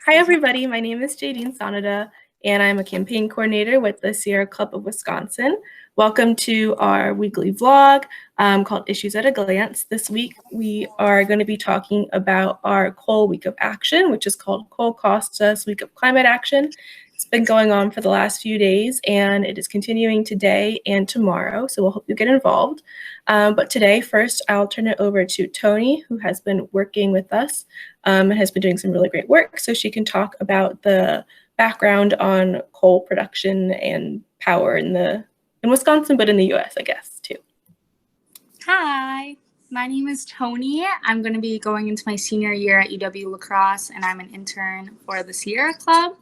Hi, everybody. My name is Jadine Sanada, and I'm a campaign coordinator with the Sierra Club of Wisconsin. Welcome to our weekly vlog called Issues at a Glance. This week, we are going to be talking about our Coal Week of Action, which is called Coal Costs Us Week of Climate Action. It's been going on for the last few days, and it is continuing today and tomorrow, so we'll hope you get involved. But today, first, I'll turn it over to Tony, who has been working with us and has been doing some really great work, so she can talk about the background on coal production and power in Wisconsin, but in the US, I guess, too. Hi, my name is Tony. I'm going to be going into my senior year at UW La Crosse, and I'm an intern for the Sierra Club.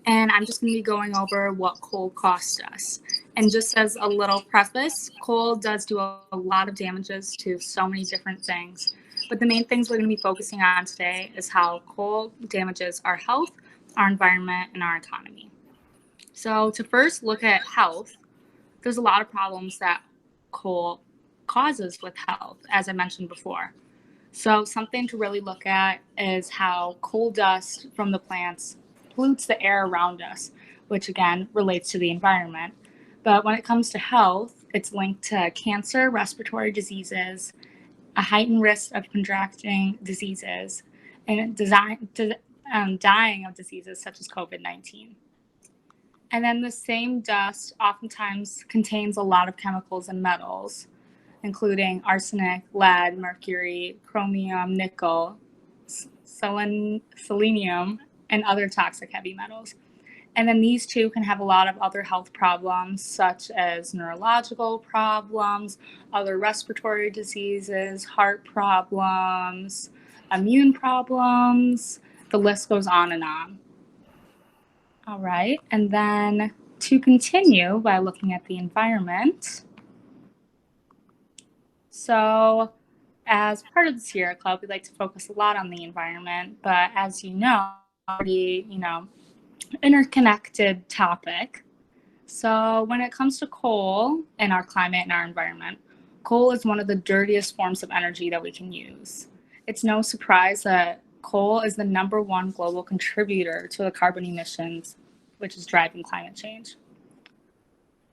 And I'm just going to be going over what coal costs us. And just as a little preface, coal does do a lot of damages to so many different things. But the main things we're going to be focusing on today is how coal damages our health, our environment, and our economy. So to first look at health, there's a lot of problems that coal causes with health, as I mentioned before. So something to really look at is how coal dust from the plants pollutes the air around us, which again relates to the environment. But when it comes to health, it's linked to cancer, respiratory diseases, a heightened risk of contracting diseases, and dying of diseases such as COVID-19. And then the same dust oftentimes contains a lot of chemicals and metals, including arsenic, lead, mercury, chromium, nickel, selenium, and other toxic heavy metals. And then these two can have a lot of other health problems, such as neurological problems, other respiratory diseases, heart problems, immune problems. The list goes on and on. All right, and then to continue by looking at the environment. So as part of the Sierra Club, we like to focus a lot on the environment, but as you know, pretty, interconnected topic. So when it comes to coal and our climate and our environment, coal is one of the dirtiest forms of energy that we can use. It's no surprise that coal is the #1 global contributor to the carbon emissions, which is driving climate change.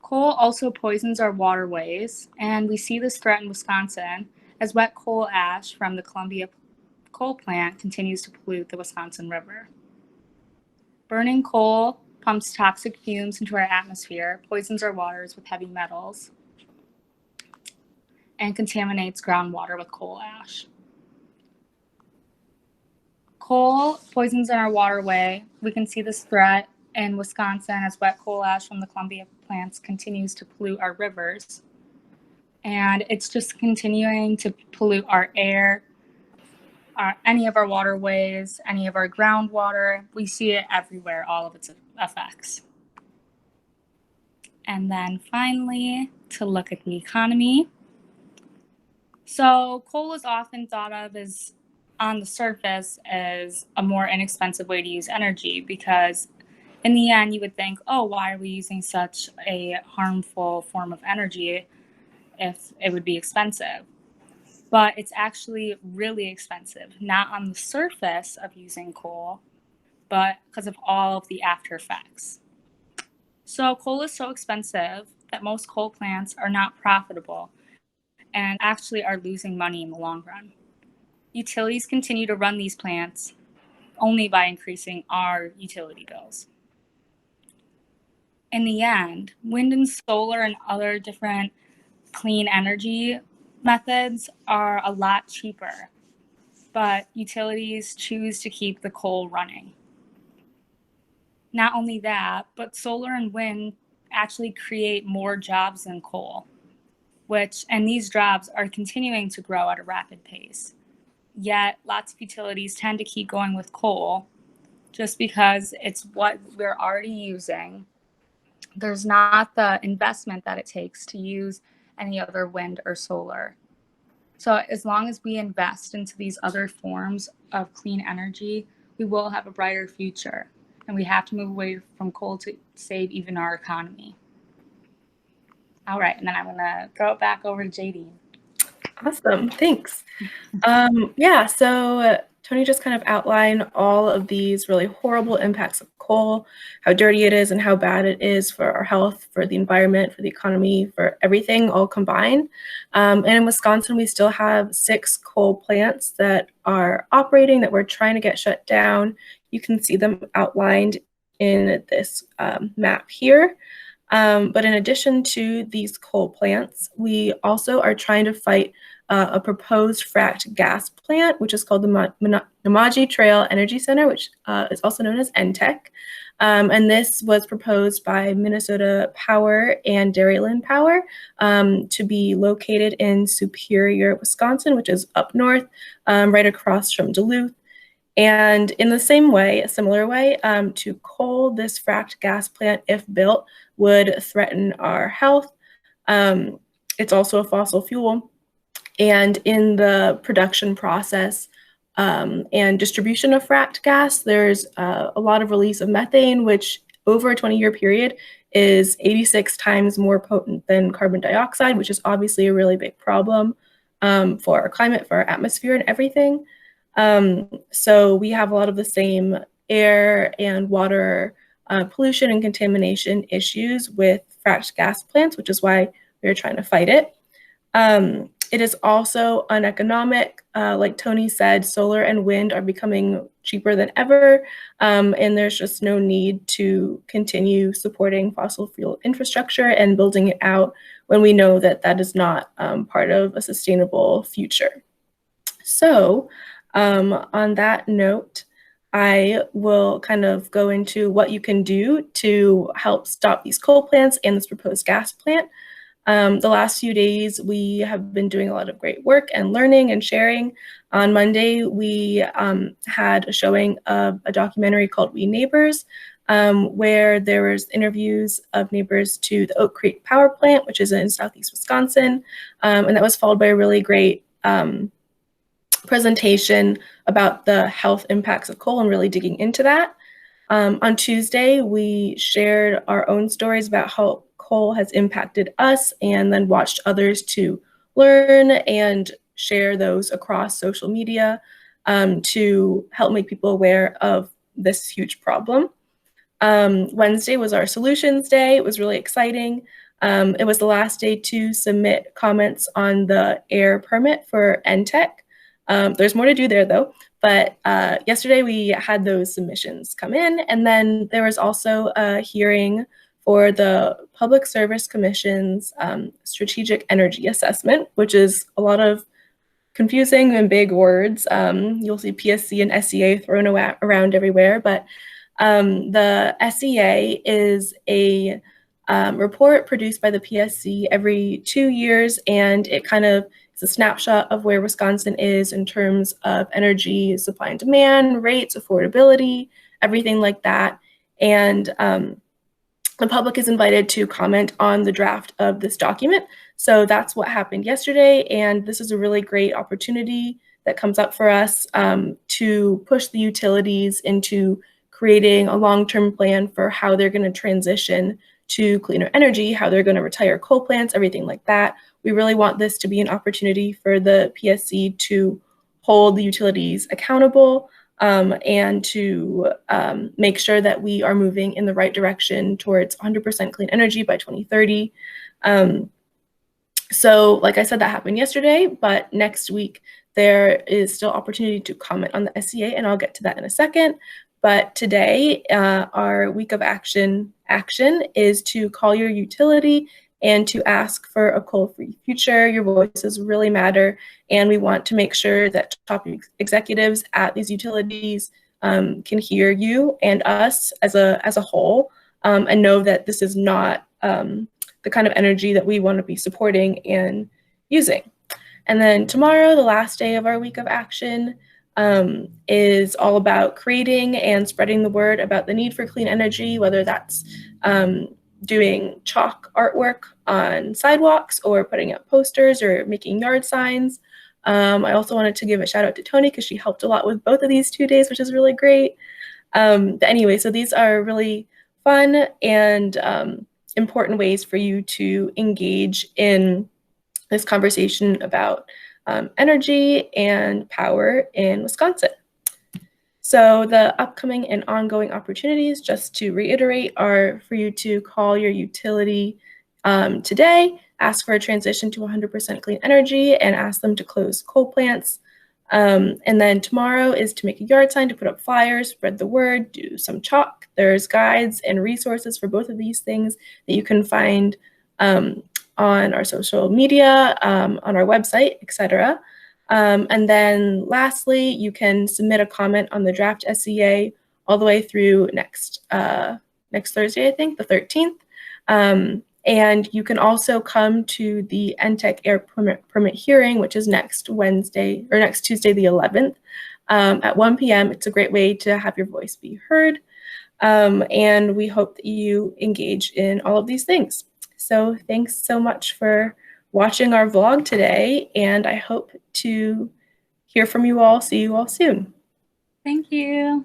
Coal also poisons our waterways, and we see this threat in Wisconsin as wet coal ash from the Columbia coal plant continues to pollute the Wisconsin River. Burning coal pumps toxic fumes into our atmosphere, poisons our waters with heavy metals, and contaminates groundwater with coal ash. Coal poisons in our waterway. We can see this threat in Wisconsin as wet coal ash from the Columbia plants continues to pollute our rivers. And it's just continuing to pollute our air, any of our waterways, any of our groundwater. We see it everywhere, all of its effects. And then finally, to look at the economy. So coal is often thought of as, on the surface, as a more inexpensive way to use energy, because in the end, you would think, oh, why are we using such a harmful form of energy if it would be expensive? But it's actually really expensive, not on the surface of using coal, but because of all of the after effects. So coal is so expensive that most coal plants are not profitable and actually are losing money in the long run. Utilities continue to run these plants only by increasing our utility bills. In the end, wind and solar and other different clean energy methods are a lot cheaper, but utilities choose to keep the coal running. Not only that, but solar and wind actually create more jobs than coal, and these jobs are continuing to grow at a rapid pace. Yet lots of utilities tend to keep going with coal just because it's what we're already using. There's not the investment that it takes to use any other wind or solar. So as long as we invest into these other forms of clean energy, we will have a brighter future. And we have to move away from coal to save even our economy. All right, and then I'm gonna throw it back over to JD. Awesome, thanks. So Tony just kind of outlined all of these really horrible impacts of coal, how dirty it is and how bad it is for our health, for the environment, for the economy, for everything all combined. And in Wisconsin, we still have 6 coal plants that are operating that we're trying to get shut down. You can see them outlined in this map here. But in addition to these coal plants, we also are trying to fight a proposed fracked gas plant, which is called the Namaji Trail Energy Center, which is also known as NTEC. And this was proposed by Minnesota Power and Dairyland Power to be located in Superior, Wisconsin, which is up north, right across from Duluth. And in the same way, a similar way, to coal, this fracked gas plant, if built, would threaten our health. It's also a fossil fuel. And in the production process and distribution of fracked gas, there's a lot of release of methane, which over a 20-year period is 86 times more potent than carbon dioxide, which is obviously a really big problem for our climate, for our atmosphere and everything. So we have a lot of the same air and water pollution and contamination issues with fracked gas plants, which is why we're trying to fight it. It is also uneconomic. Like Tony said, solar and wind are becoming cheaper than ever, and there's just no need to continue supporting fossil fuel infrastructure and building it out when we know that that is not part of a sustainable future. So on that note, I will kind of go into what you can do to help stop these coal plants and this proposed gas plant. The last few days, we have been doing a lot of great work and learning and sharing. On Monday, we had a showing of a documentary called We Neighbors, where there was interviews of neighbors to the Oak Creek Power Plant, which is in southeast Wisconsin, and that was followed by a really great presentation about the health impacts of coal and really digging into that. On Tuesday, we shared our own stories about how coal has impacted us and then watched others to learn and share those across social media to help make people aware of this huge problem. Wednesday was our solutions day. It was really exciting. It was the last day to submit comments on the air permit for NTEC. There's more to do there though, but yesterday we had those submissions come in, and then there was also a hearing for the Public Service Commission's Strategic Energy Assessment, which is a lot of confusing and big words. You'll see PSC and SEA thrown around everywhere, but the SEA is a report produced by the PSC every 2 years, and it kind of is a snapshot of where Wisconsin is in terms of energy supply and demand, rates, affordability, everything like that. And the public is invited to comment on the draft of this document. So that's what happened yesterday, and this is a really great opportunity that comes up for us to push the utilities into creating a long-term plan for how they're going to transition to cleaner energy, how they're going to retire coal plants, everything like that. We really want this to be an opportunity for the PSC to hold the utilities accountable and to make sure that we are moving in the right direction towards 100% clean energy by 2030. So like I said, that happened yesterday, but next week there is still opportunity to comment on the SEA, and I'll get to that in a second. But today, our week of action is to call your utility and to ask for a coal-free future. Your voices really matter, and we want to make sure that top executives at these utilities can hear you and us as a whole, and know that this is not the kind of energy that we want to be supporting and using. And then tomorrow, the last day of our week of action, is all about creating and spreading the word about the need for clean energy, whether that's doing chalk artwork on sidewalks or putting up posters or making yard signs. I also wanted to give a shout out to Tony because she helped a lot with both of these 2 days, which is really great. But anyway, so these are really fun and important ways for you to engage in this conversation about energy and power in Wisconsin. So the upcoming and ongoing opportunities, just to reiterate, are for you to call your utility today, ask for a transition to 100% clean energy, and ask them to close coal plants. And then tomorrow is to make a yard sign, to put up flyers, spread the word, do some chalk. There's guides and resources for both of these things that you can find on our social media, on our website, etc. And then lastly, you can submit a comment on the draft SEA all the way through next Thursday, I think, the 13th. And you can also come to the NTEC air permit hearing, which is next Tuesday, the 11th, at 1 p.m. It's a great way to have your voice be heard. And we hope that you engage in all of these things. So thanks so much for watching our vlog today, and I hope to hear from you all, see you all soon. Thank you.